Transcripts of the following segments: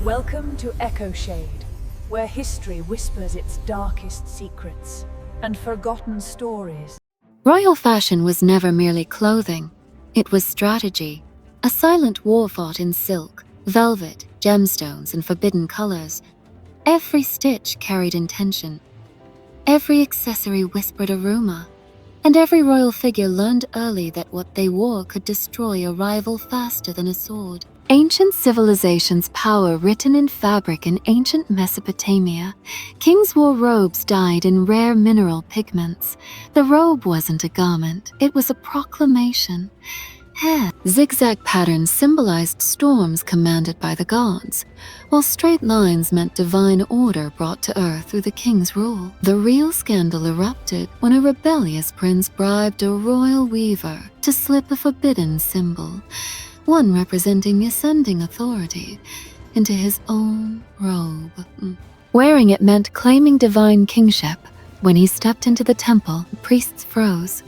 Welcome to Echo Shade, where history whispers its darkest secrets and forgotten stories. Royal fashion was never merely clothing. It was strategy, a silent war fought in silk, velvet, gemstones, and forbidden colors. Every stitch carried intention. Every accessory whispered a rumor. And every royal figure learned early that what they wore could destroy a rival faster than a sword. Ancient civilizations' power written in fabric in ancient Mesopotamia. Kings wore robes dyed in rare mineral pigments. The robe wasn't a garment, it was a proclamation. Zigzag patterns symbolized storms commanded by the gods, while straight lines meant divine order brought to earth through the king's rule. The real scandal erupted when a rebellious prince bribed a royal weaver to slip a forbidden symbol, one representing ascending authority, into his own robe. Wearing it meant claiming divine kingship. When he stepped into the temple, priests froze.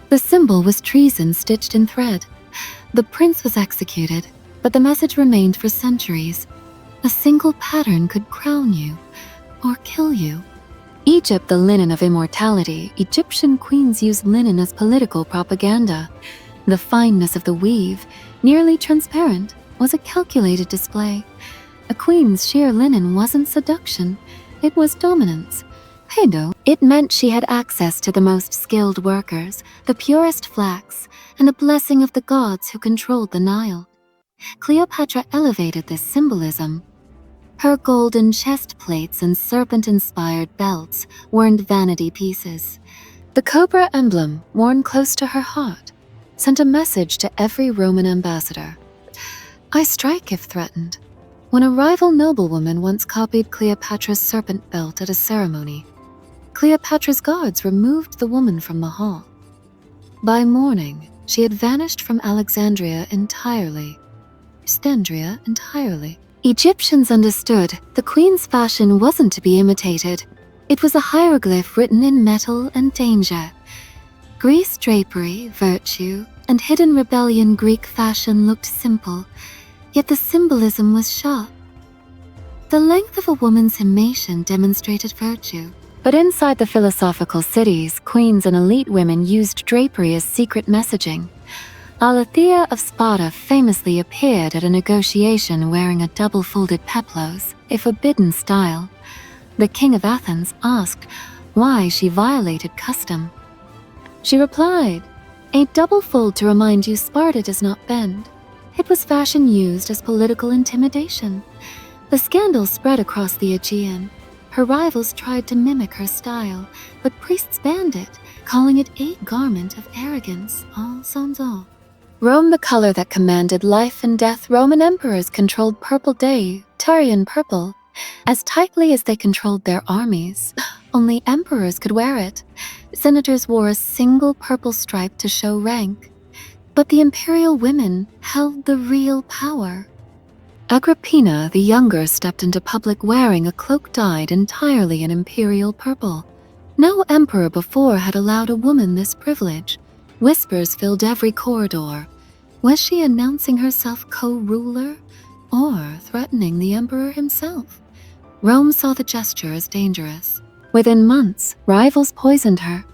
The symbol was treason stitched in thread. The prince was executed, but the message remained for centuries. A single pattern could crown you or kill you. Egypt, the linen of immortality. Egyptian queens used linen as political propaganda. The fineness of the weave, nearly transparent, was a calculated display. A queen's sheer linen wasn't seduction, it was dominance. It meant she had access to the most skilled workers, the purest flax, and a blessing of the gods who controlled the Nile. Cleopatra elevated this symbolism. Her golden chest plates and serpent-inspired belts weren't vanity pieces. The cobra emblem, worn close to her heart, sent a message to every Roman ambassador. I strike if threatened. When a rival noblewoman once copied Cleopatra's serpent belt at a ceremony, Cleopatra's guards removed the woman from the hall. By morning, she had vanished from Alexandria entirely. Egyptians understood the queen's fashion wasn't to be imitated. It was a hieroglyph written in metal and danger. Greece drapery, virtue, and hidden rebellion Greek fashion looked simple, yet the symbolism was sharp. The length of a woman's himation demonstrated virtue. But inside the philosophical cities, queens and elite women used drapery as secret messaging. Alethea of Sparta famously appeared at a negotiation wearing a double-folded peplos, a forbidden style. The king of Athens asked why she violated custom. She replied, "A double fold to remind you Sparta does not bend." It was fashion used as political intimidation. The scandal spread across the Aegean. Her rivals tried to mimic her style, but priests banned it, calling it a garment of arrogance. Rome, the color that commanded life and death. Roman emperors controlled purple day, Tyrian purple, as tightly as they controlled their armies. Only emperors could wear it. Senators wore a single purple stripe to show rank. But the imperial women held the real power. Agrippina the Younger stepped into public wearing a cloak dyed entirely in imperial purple. No emperor before had allowed a woman this privilege. Whispers filled every corridor. Was she announcing herself co-ruler or threatening the emperor himself? Rome saw the gesture as dangerous. Within months, rivals poisoned her.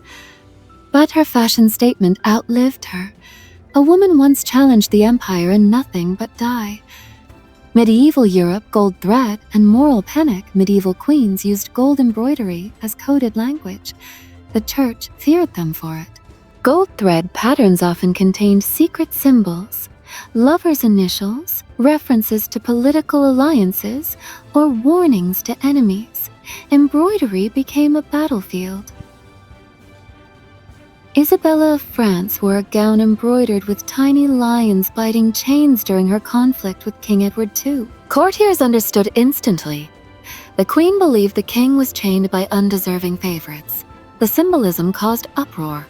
But her fashion statement outlived her. A woman once challenged the empire in nothing but dye. Medieval Europe, gold thread, and moral panic. Medieval queens used gold embroidery as coded language. The church feared them for it. Gold thread patterns often contained secret symbols, lovers' initials, references to political alliances, or warnings to enemies. Embroidery became a battlefield. Isabella of France wore a gown embroidered with tiny lions biting chains during her conflict with King Edward II. Courtiers understood instantly. The queen believed the king was chained by undeserving favorites. The symbolism caused uproar.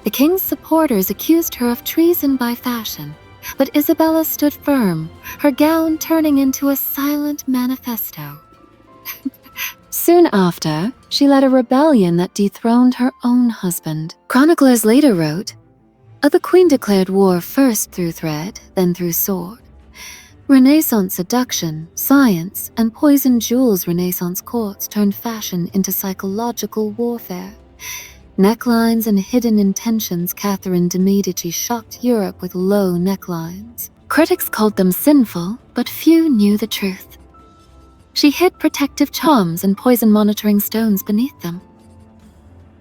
The king's supporters accused her of treason by fashion, but Isabella stood firm, her gown turning into a silent manifesto. Soon after, she led a rebellion that dethroned her own husband. Chroniclers later wrote, "The queen declared war first through thread, then through sword. Renaissance seduction, science, and poisoned jewels Renaissance courts turned fashion into psychological warfare. Necklines and hidden intentions. Catherine de' Medici shocked Europe with low necklines. Critics called them sinful, but few knew the truth. She hid protective charms and poison monitoring stones beneath them.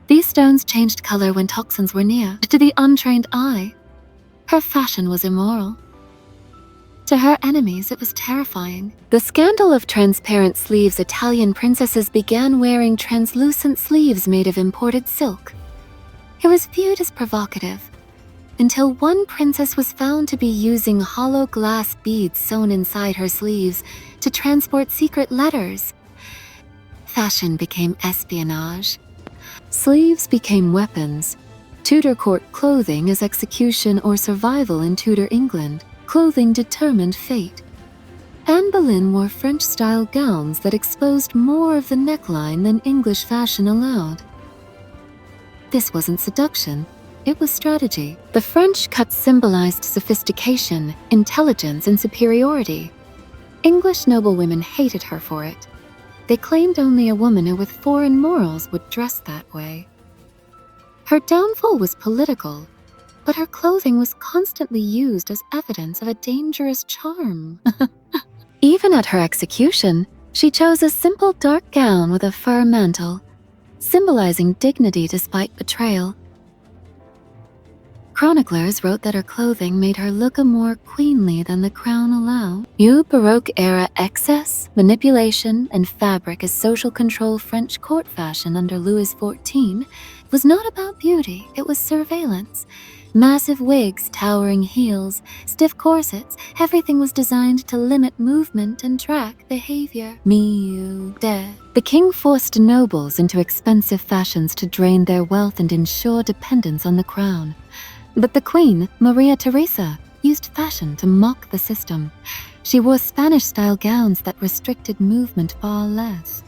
These stones changed color when toxins were near. To the untrained eye, her fashion was immoral. To her enemies, it was terrifying. The scandal of transparent sleeves. Italian princesses began wearing translucent sleeves made of imported silk. It was viewed as provocative, until one princess was found to be using hollow glass beads sewn inside her sleeves to transport secret letters. Fashion became espionage. Sleeves became weapons. Tudor court clothing as execution or survival. In Tudor England, clothing determined fate. Anne Boleyn wore French-style gowns that exposed more of the neckline than English fashion allowed. This wasn't seduction, it was strategy. The French cut symbolized sophistication, intelligence, and superiority. English noblewomen hated her for it. They claimed only a woman with foreign morals would dress that way. Her downfall was political, but her clothing was constantly used as evidence of a dangerous charm. Even at her execution, she chose a simple dark gown with a fur mantle, symbolizing dignity despite betrayal. Chroniclers wrote that her clothing made her look more queenly than the crown allowed. New Baroque-era excess, manipulation, and fabric as social control. French court fashion under Louis XIV was not about beauty, it was surveillance. Massive wigs, towering heels, stiff corsets, everything was designed to limit movement and track behavior. The king forced nobles into expensive fashions to drain their wealth and ensure dependence on the crown. But the queen, Maria Theresa, used fashion to mock the system. She wore Spanish-style gowns that restricted movement far less.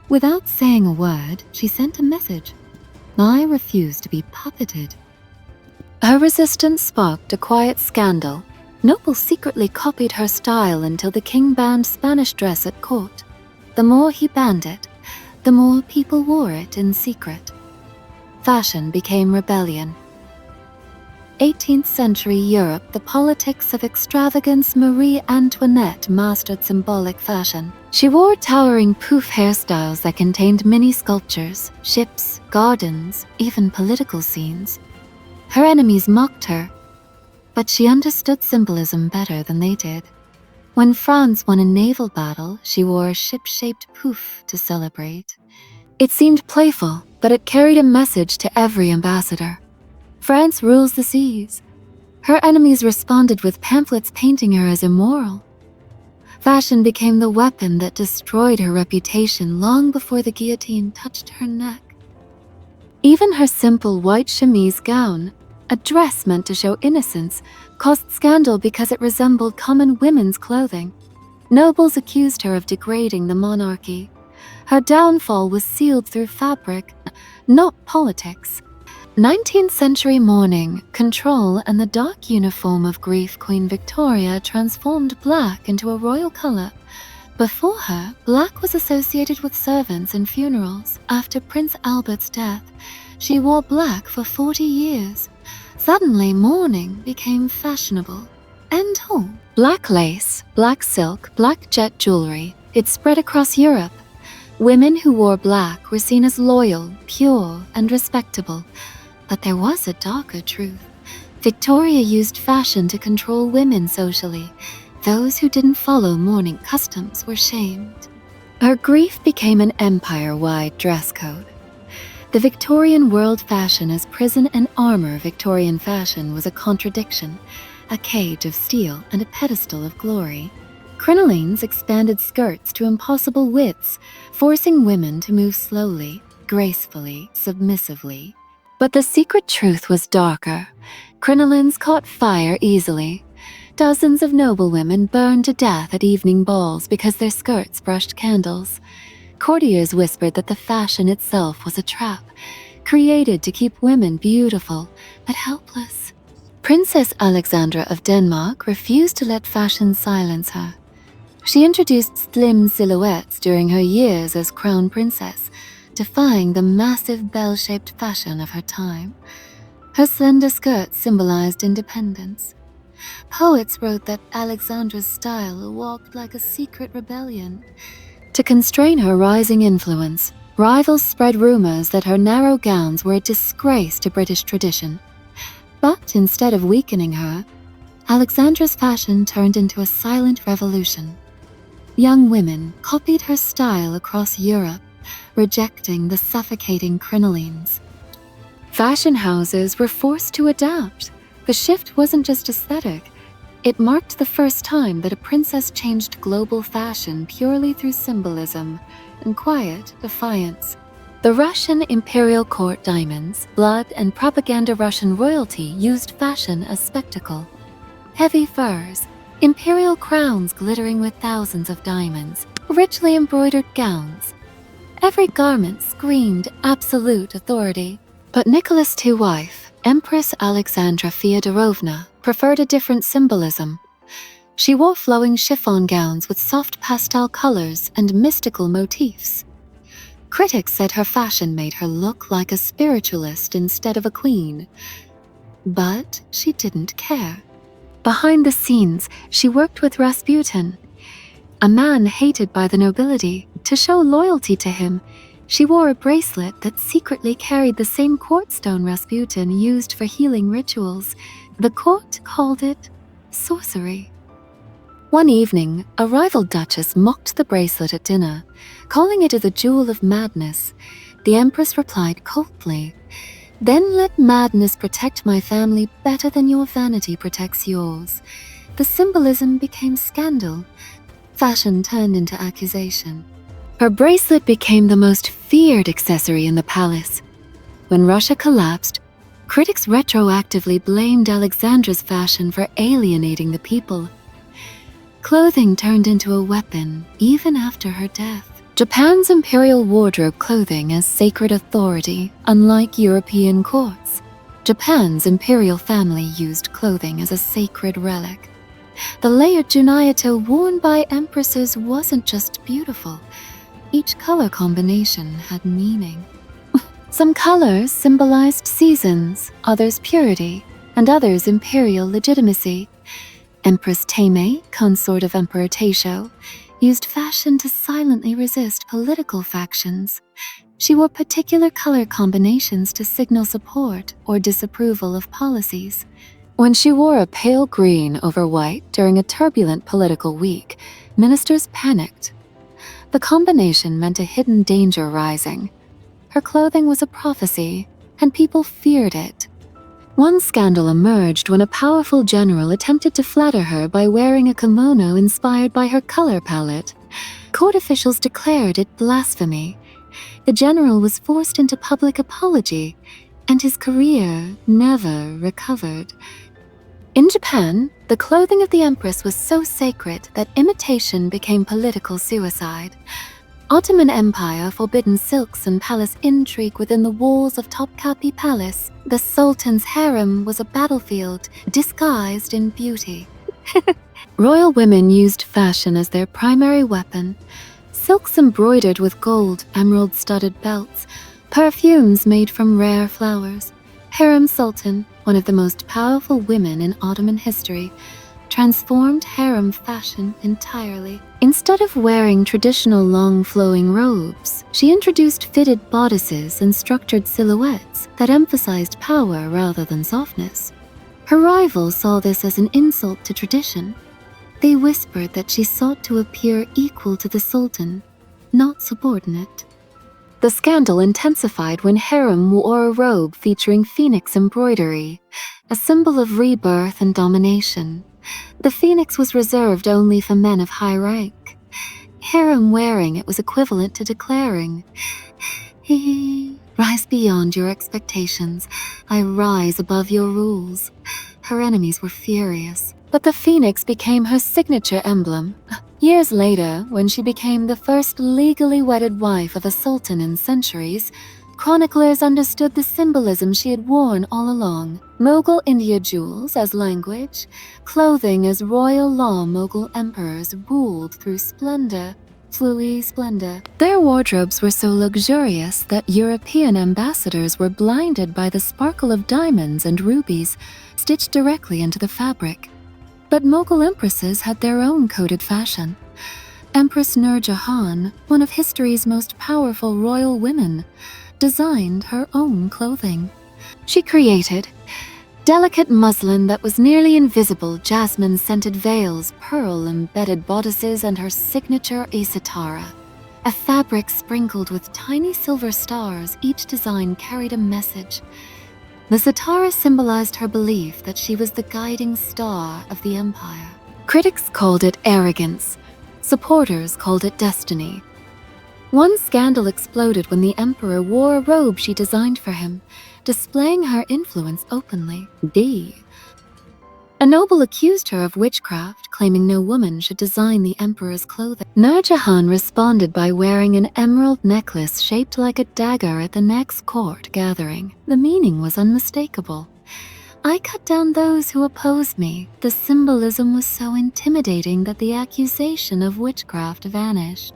Without saying a word, she sent a message. I refuse to be puppeted. Her resistance sparked a quiet scandal. Nobles secretly copied her style until the king banned Spanish dress at court. The more he banned it, the more people wore it in secret. Fashion became rebellion. 18th century Europe, the politics of extravagance. Marie Antoinette mastered symbolic fashion. She wore towering poof hairstyles that contained mini sculptures, ships, gardens, even political scenes. Her enemies mocked her, but she understood symbolism better than they did. When France won a naval battle, she wore a ship-shaped poof to celebrate. It seemed playful, but it carried a message to every ambassador. France rules the seas. Her enemies responded with pamphlets painting her as immoral. Fashion became the weapon that destroyed her reputation long before the guillotine touched her neck. Even her simple white chemise gown, a dress meant to show innocence, caused scandal because it resembled common women's clothing. Nobles accused her of degrading the monarchy. Her downfall was sealed through fabric, not politics. 19th century mourning, control, and the dark uniform of grief. Queen Victoria transformed black into a royal color. Before her, black was associated with servants and funerals. After Prince Albert's death, she wore black for 40 years. Suddenly, mourning became fashionable. And black lace, black silk, black jet jewelry. It spread across Europe. Women who wore black were seen as loyal, pure, and respectable. But there was a darker truth. Victoria used fashion to control women socially. Those who didn't follow mourning customs were shamed. Her grief became an empire-wide dress code. The Victorian world fashion as prison and armor. Victorian fashion was a contradiction, a cage of steel and a pedestal of glory. Crinolines expanded skirts to impossible widths, forcing women to move slowly, gracefully, submissively. But the secret truth was darker. Crinolines caught fire easily. Dozens of noblewomen burned to death at evening balls because their skirts brushed candles. Courtiers whispered that the fashion itself was a trap, created to keep women beautiful but helpless. Princess Alexandra of Denmark refused to let fashion silence her. She introduced slim silhouettes during her years as crown princess, defying the massive bell-shaped fashion of her time. Her slender skirts symbolized independence. Poets wrote that Alexandra's style walked like a secret rebellion. To constrain her rising influence, rivals spread rumors that her narrow gowns were a disgrace to British tradition. But instead of weakening her, Alexandra's fashion turned into a silent revolution. Young women copied her style across Europe, rejecting the suffocating crinolines. Fashion houses were forced to adapt. The shift wasn't just aesthetic. It marked the first time that a princess changed global fashion purely through symbolism and quiet defiance. The Russian imperial court diamonds, blood, and propaganda Russian royalty used fashion as spectacle. Heavy furs, imperial crowns glittering with thousands of diamonds, richly embroidered gowns. Every garment screamed absolute authority. But Nicholas II's wife, Empress Alexandra Feodorovna, preferred a different symbolism. She wore flowing chiffon gowns with soft pastel colors and mystical motifs. Critics said her fashion made her look like a spiritualist instead of a queen. But she didn't care. Behind the scenes, she worked with Rasputin, a man hated by the nobility. To show loyalty to him, she wore a bracelet that secretly carried the same court stone Rasputin used for healing rituals. The court called it sorcery. One evening, a rival duchess mocked the bracelet at dinner, calling it the jewel of madness. The empress replied coldly, "Then let madness protect my family better than your vanity protects yours." The symbolism became scandal. Fashion turned into accusation. Her bracelet became the most feared accessory in the palace. When Russia collapsed, critics retroactively blamed Alexandra's fashion for alienating the people. Clothing turned into a weapon even after her death. Japan's imperial wardrobe clothing as sacred authority, unlike European courts. Japan's imperial family used clothing as a sacred relic. The layered junaito worn by empresses wasn't just beautiful. Each color combination had meaning. Some colors symbolized seasons, others purity, and others imperial legitimacy. Empress Teimei, consort of Emperor Taisho, used fashion to silently resist political factions. She wore particular color combinations to signal support or disapproval of policies. When she wore a pale green over white during a turbulent political week, ministers panicked. The combination meant a hidden danger rising. Her clothing was a prophecy, and people feared it. One scandal emerged when a powerful general attempted to flatter her by wearing a kimono inspired by her color palette. Court officials declared it blasphemy. The general was forced into public apology, and his career never recovered. In Japan, the clothing of the empress was so sacred that imitation became political suicide. Ottoman Empire forbidden silks and palace intrigue within the walls of Topkapi Palace. The Sultan's harem was a battlefield disguised in beauty. Royal women used fashion as their primary weapon. Silks embroidered with gold, emerald-studded belts, perfumes made from rare flowers. Harem Sultan, one of the most powerful women in Ottoman history, transformed harem fashion entirely. Instead of wearing traditional long flowing robes, she introduced fitted bodices and structured silhouettes that emphasized power rather than softness. Her rivals saw this as an insult to tradition. They whispered that she sought to appear equal to the Sultan, not subordinate. The scandal intensified when harem wore a robe featuring phoenix embroidery, a symbol of rebirth and domination. The phoenix was reserved only for men of high rank. Harem wearing it was equivalent to declaring, "Rise beyond your expectations. I rise above your rules." Her enemies were furious, but the phoenix became her signature emblem. Years later, when she became the first legally wedded wife of a sultan in centuries, chroniclers understood the symbolism she had worn all along. Mughal India jewels as language, clothing as royal law. Mughal emperors ruled through splendor. Their wardrobes were so luxurious that European ambassadors were blinded by the sparkle of diamonds and rubies stitched directly into the fabric. But Mughal empresses had their own coded fashion. Empress Nur Jahan, one of history's most powerful royal women, designed her own clothing. She created delicate muslin that was nearly invisible, jasmine-scented veils, pearl-embedded bodices, and her signature sitara, a fabric sprinkled with tiny silver stars. Each design carried a message. The sitara symbolized her belief that she was the guiding star of the empire. Critics called it arrogance. Supporters called it destiny. One scandal exploded when the emperor wore a robe she designed for him, displaying her influence openly. A noble accused her of witchcraft, claiming no woman should design the emperor's clothing. Nur Jahan responded by wearing an emerald necklace shaped like a dagger at the next court gathering. The meaning was unmistakable. I cut down those who oppose me. The symbolism was so intimidating that the accusation of witchcraft vanished.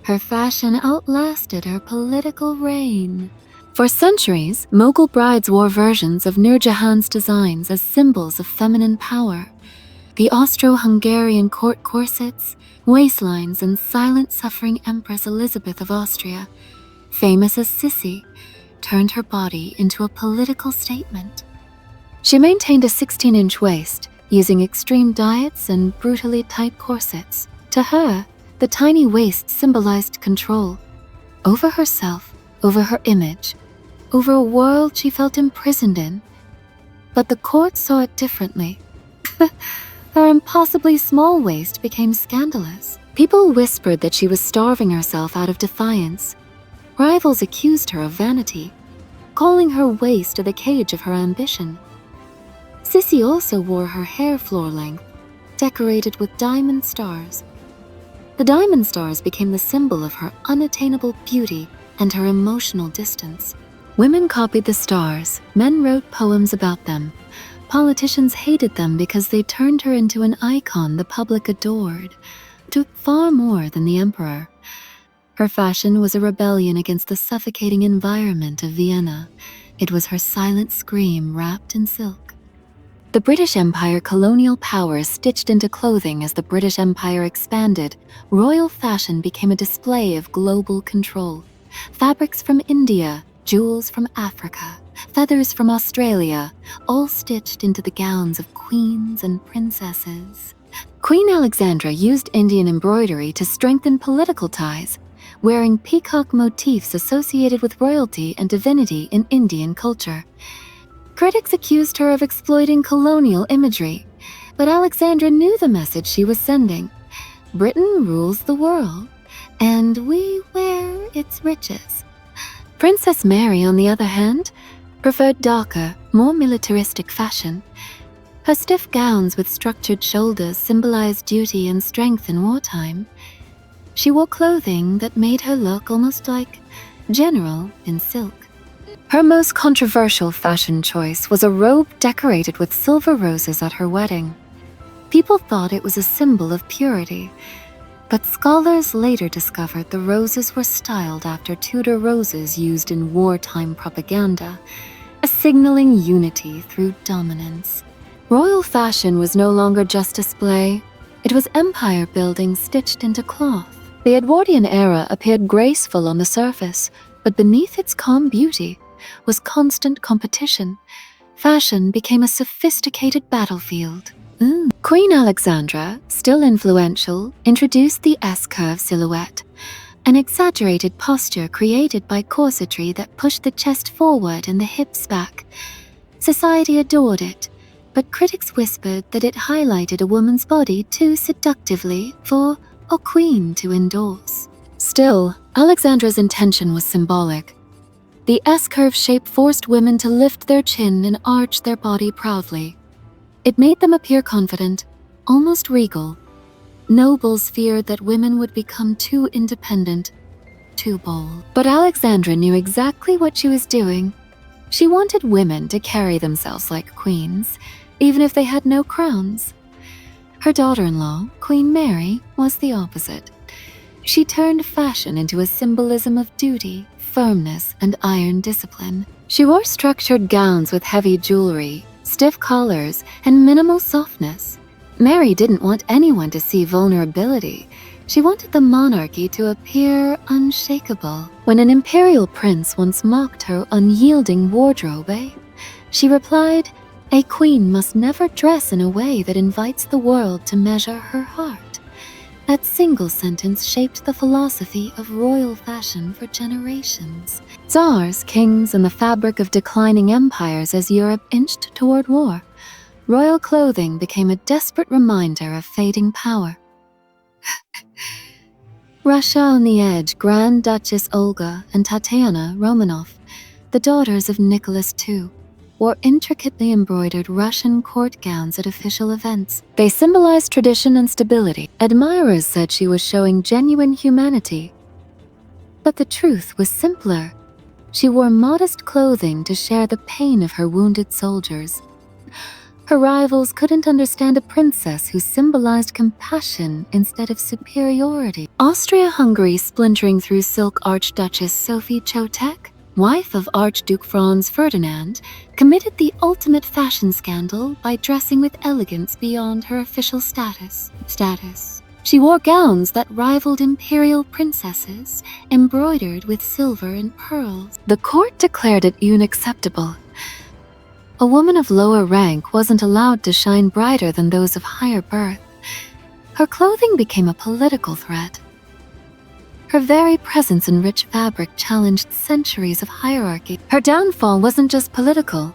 Her fashion outlasted her political reign. For centuries, Mughal brides wore versions of Nur Jahan's designs as symbols of feminine power. The Austro-Hungarian court corsets, waistlines, and silent suffering Empress Elizabeth of Austria, famous as Sissi, turned her body into a political statement. She maintained a 16-inch waist, using extreme diets and brutally tight corsets. To her, the tiny waist symbolized control over herself, over her image, over a world she felt imprisoned in. But the court saw it differently. Her impossibly small waist became scandalous. People whispered that she was starving herself out of defiance. Rivals accused her of vanity, calling her waist the cage of her ambition. Sissi also wore her hair floor-length, decorated with diamond stars. The diamond stars became the symbol of her unattainable beauty and her emotional distance. Women copied the stars, men wrote poems about them. Politicians hated them because they turned her into an icon the public adored, took far more than the emperor. Her fashion was a rebellion against the suffocating environment of Vienna. It was her silent scream wrapped in silk. The British Empire colonial power stitched into clothing. As the British Empire expanded, royal fashion became a display of global control. Fabrics from India, jewels from Africa, feathers from Australia, all stitched into the gowns of queens and princesses. Queen Alexandra used Indian embroidery to strengthen political ties, wearing peacock motifs associated with royalty and divinity in Indian culture. Critics accused her of exploiting colonial imagery, but Alexandra knew the message she was sending. Britain rules the world, and we wear its riches. Princess Mary, on the other hand, preferred darker, more militaristic fashion. Her stiff gowns with structured shoulders symbolized duty and strength in wartime. She wore clothing that made her look almost like general in silk. Her most controversial fashion choice was a robe decorated with silver roses at her wedding. People thought it was a symbol of purity, but scholars later discovered the roses were styled after Tudor roses used in wartime propaganda, signaling unity through dominance. Royal fashion was no longer just display, it was empire building stitched into cloth. The Edwardian era appeared graceful on the surface, but beneath its calm beauty was constant competition. Fashion became a sophisticated battlefield. Queen Alexandra, still influential, introduced the S-curve silhouette, an exaggerated posture created by corsetry that pushed the chest forward and the hips back. Society adored it, but critics whispered that it highlighted a woman's body too seductively for a queen to endorse. Still, Alexandra's intention was symbolic. The S-curve shape forced women to lift their chin and arch their body proudly. It made them appear confident, almost regal. Nobles feared that women would become too independent, too bold. But Alexandra knew exactly what she was doing. She wanted women to carry themselves like queens, even if they had no crowns. Her daughter-in-law, Queen Mary, was the opposite. She turned fashion into a symbolism of duty, firmness, and iron discipline. She wore structured gowns with heavy jewelry, stiff collars, and minimal softness. Mary didn't want anyone to see vulnerability. She wanted the monarchy to appear unshakable. When an imperial prince once mocked her unyielding wardrobe, she replied, "A queen must never dress in a way that invites the world to measure her heart." That single sentence shaped the philosophy of royal fashion for generations. Tsars, kings, and the fabric of declining empires as Europe inched toward war. Royal clothing became a desperate reminder of fading power. Russia on the Edge, Grand Duchess Olga and Tatiana Romanov, the daughters of Nicholas II, wore intricately embroidered Russian court gowns at official events. They symbolized tradition and stability. Admirers said she was showing genuine humanity. But the truth was simpler. She wore modest clothing to share the pain of her wounded soldiers. Her rivals couldn't understand a princess who symbolized compassion instead of superiority. Austria-Hungary splintering through silk Archduchess Sophie Chotek, wife of Archduke Franz Ferdinand, committed the ultimate fashion scandal by dressing with elegance beyond her official status. She wore gowns that rivaled imperial princesses, embroidered with silver and pearls. The court declared it unacceptable. A woman of lower rank wasn't allowed to shine brighter than those of higher birth. Her clothing became a political threat. Her very presence in rich fabric challenged centuries of hierarchy. Her downfall wasn't just political.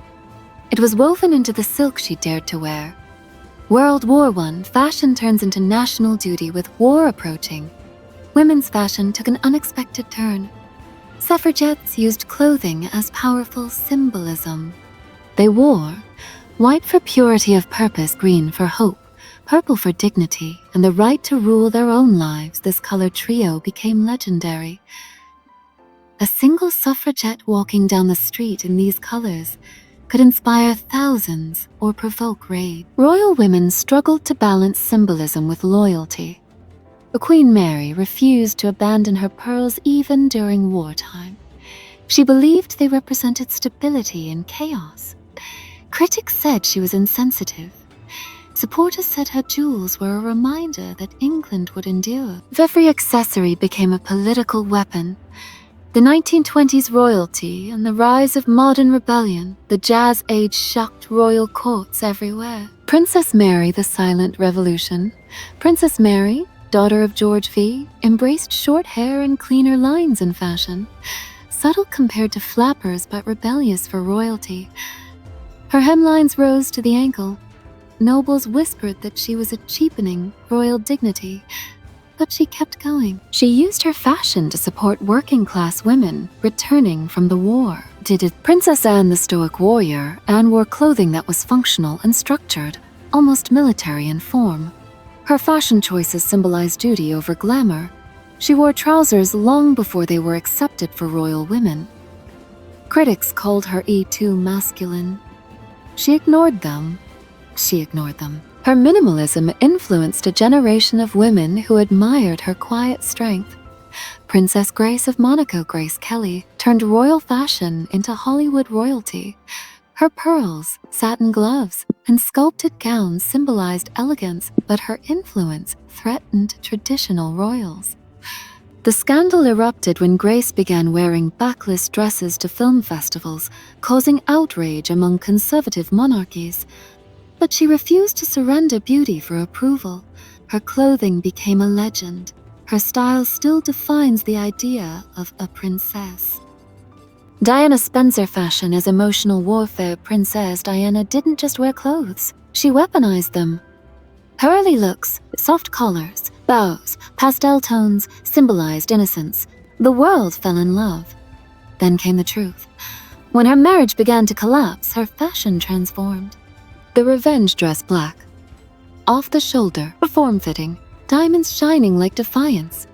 It was woven into the silk she dared to wear. World War I, fashion turns into national duty with war approaching. Women's fashion took an unexpected turn. Suffragettes used clothing as powerful symbolism. They wore white for purity of purpose, green for hope, purple for dignity, and the right to rule their own lives. This color trio became legendary. A single suffragette walking down the street in these colors could inspire thousands or provoke rage. Royal women struggled to balance symbolism with loyalty. Queen Mary refused to abandon her pearls even during wartime. She believed they represented stability in chaos. Critics said she was insensitive. Supporters said her jewels were a reminder that England would endure. Every accessory became a political weapon. The 1920s royalty and the rise of modern rebellion, the Jazz Age shocked royal courts everywhere. Princess Mary, the Silent Revolution. Princess Mary, daughter of George V, embraced short hair and cleaner lines in fashion. Subtle compared to flappers but rebellious for royalty. Her hemlines rose to the ankle. Nobles whispered that she was a cheapening royal dignity, but she kept going. She used her fashion to support working-class women returning from the war. Princess Anne, the Stoic warrior, Anne wore clothing that was functional and structured, almost military in form. Her fashion choices symbolized duty over glamour. She wore trousers long before they were accepted for royal women. Critics called her too masculine. She ignored them. Her minimalism influenced a generation of women who admired her quiet strength. Princess Grace of Monaco, Grace Kelly, turned royal fashion into Hollywood royalty. Her pearls, satin gloves, and sculpted gowns symbolized elegance, but her influence threatened traditional royals. The scandal erupted when Grace began wearing backless dresses to film festivals, causing outrage among conservative monarchies. But she refused to surrender beauty for approval. Her clothing became a legend. Her style still defines the idea of a princess. Diana Spencer fashion as emotional warfare. Princess Diana didn't just wear clothes, she weaponized them. Her early looks, soft collars, bows, pastel tones, symbolized innocence. The world fell in love. Then came the truth. When her marriage began to collapse, her fashion transformed. The revenge dress black. Off the shoulder, form-fitting, diamonds shining like defiance.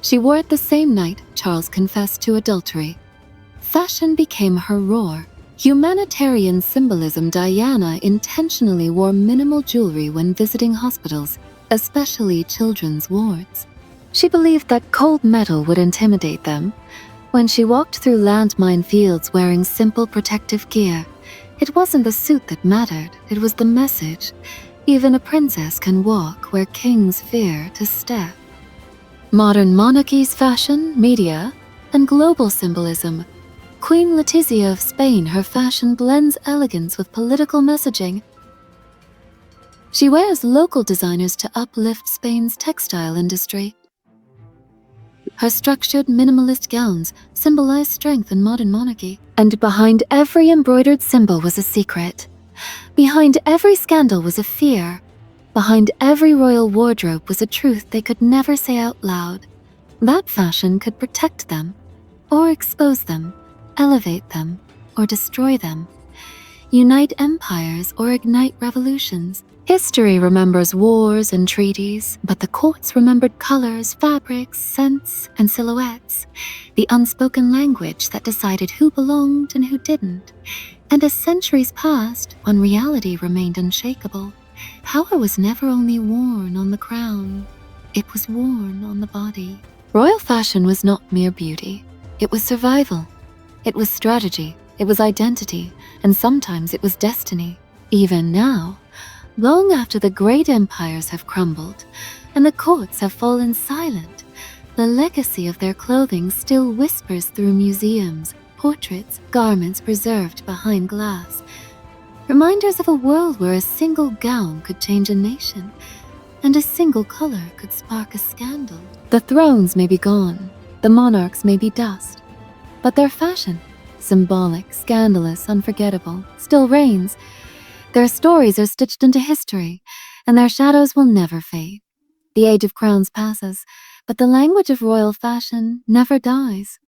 She wore it the same night Charles confessed to adultery. Fashion became her roar. Humanitarian symbolism. Diana intentionally wore minimal jewelry when visiting hospitals, especially children's wards. She believed that cold metal would intimidate them. When she walked through landmine fields wearing simple protective gear, it wasn't the suit that mattered, it was the message. Even a princess can walk where kings fear to step. Modern monarchies, fashion, media, and global symbolism. Queen Letizia of Spain, her fashion blends elegance with political messaging. She wears local designers to uplift Spain's textile industry. Her structured minimalist gowns symbolize strength in modern monarchy. And behind every embroidered symbol was a secret. Behind every scandal was a fear. Behind every royal wardrobe was a truth they could never say out loud. That fashion could protect them, or expose them, elevate them, or destroy them, unite empires or ignite revolutions. History remembers wars and treaties, but the courts remembered colors, fabrics, scents, and silhouettes, the unspoken language that decided who belonged and who didn't. And as centuries passed, when reality remained unshakable, power was never only worn on the crown, it was worn on the body. Royal fashion was not mere beauty, it was survival. It was strategy, it was identity, and sometimes it was destiny. Even now, long after the great empires have crumbled and the courts have fallen silent, the legacy of their clothing still whispers through museums, portraits, garments preserved behind glass. Reminders of a world where a single gown could change a nation, and a single color could spark a scandal. The thrones may be gone, the monarchs may be dust, but their fashion, symbolic, scandalous, unforgettable, still reigns. Their stories are stitched into history, and their shadows will never fade. The age of crowns passes, but the language of royal fashion never dies.